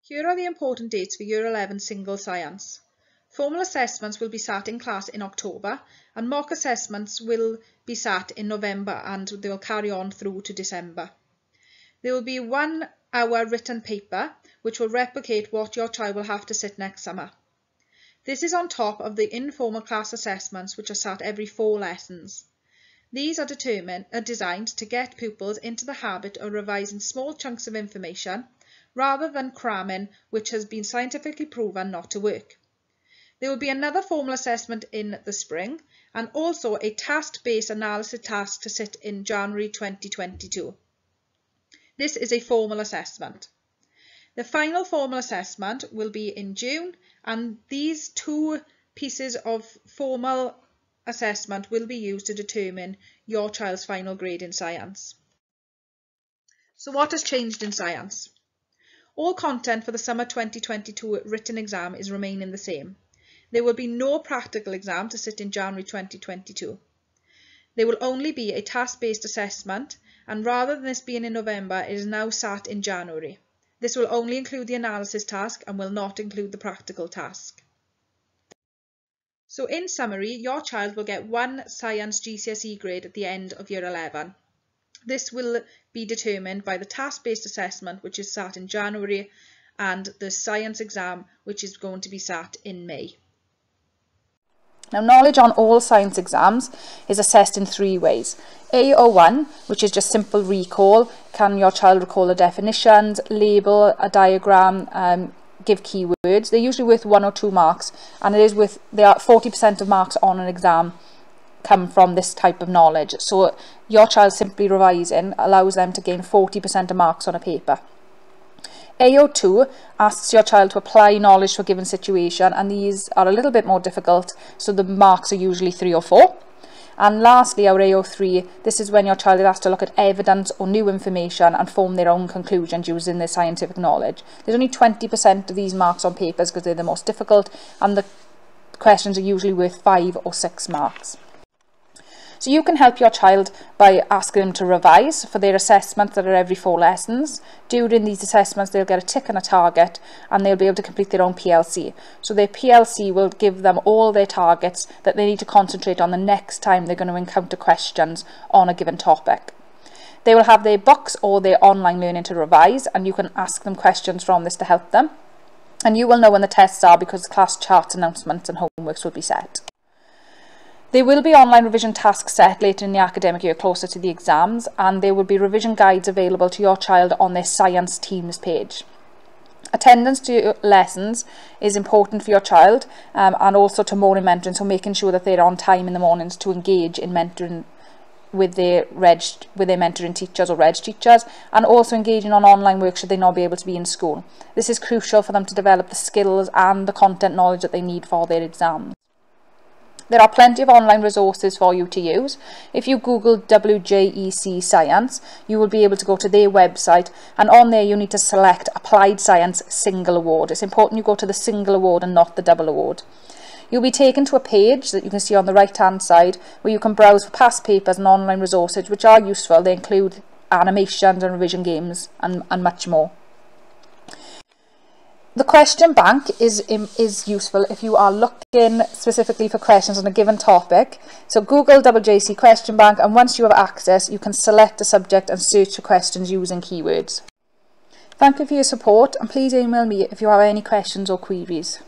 Here are the important dates for Year 11 Single Science. Formal assessments will be sat in class in October and mock assessments will be sat in November and they will carry on through to December. There will be 1 hour written paper which will replicate what your child will have to sit next summer. This is on top of the informal class assessments which are sat every 4 lessons. These are designed to get pupils into the habit of revising small chunks of information rather than cramming, which has been scientifically proven not to work. There will be another formal assessment in the spring and also a task-based analysis task to sit in January 2022. This is a formal assessment. The final formal assessment will be in June, and these 2 pieces of formal assessment will be used to determine your child's final grade in science. So what has changed in science? All content for the summer 2022 written exam is remaining the same. There will be no practical exam to sit in January 2022. There will only be a task-based assessment, and rather than this being in November, it is now sat in January. This will only include the analysis task and will not include the practical task. So in summary, your child will get 1 science GCSE grade at the end of Year 11. This will be determined by the task-based assessment, which is sat in January, and the science exam, which is going to be sat in May. Now, knowledge on all science exams is assessed in 3 ways. AO1, which is just simple recall. Can your child recall the definitions, label a diagram, give keywords? They're usually worth 1 or 2 marks, and it is with 40% of marks on an exam come from this type of knowledge. So your child simply revising allows them to gain 40% of marks on a paper. AO2 asks your child to apply knowledge to a given situation, and these are a little bit more difficult, so the marks are usually 3 or 4. And lastly, our AO3, this is when your child is asked to look at evidence or new information and form their own conclusions using their scientific knowledge. There's only 20% of these marks on papers because they're the most difficult, and the questions are usually worth 5 or 6 marks. So you can help your child by asking them to revise for their assessments that are every 4 lessons. During these assessments, they'll get a tick and a target, and they'll be able to complete their own PLC. So their PLC will give them all their targets that they need to concentrate on the next time they're going to encounter questions on a given topic. They will have their books or their online learning to revise, and you can ask them questions from this to help them. And you will know when the tests are because class charts, announcements and homeworks will be set. There will be online revision tasks set later in the academic year closer to the exams, and there will be revision guides available to your child on their science teams page. Attendance to your lessons is important for your child and also to morning mentoring, so making sure that they're on time in the mornings to engage in mentoring with their mentoring teachers or reg teachers, and also engaging on online work should they not be able to be in school. This is crucial for them to develop the skills and the content knowledge that they need for their exams. There are plenty of online resources for you to use. If you Google WJEC Science, you will be able to go to their website, and on there you need to select Applied Science Single Award. It's important you go to the single award and not the double award. You'll be taken to a page that you can see on the right hand side where you can browse for past papers and online resources which are useful. They include animations and revision games and much more. The question bank is useful if you are looking specifically for questions on a given topic. So Google WJEC question bank, and once you have access, you can select a subject and search for questions using keywords. Thank you for your support, and please email me if you have any questions or queries.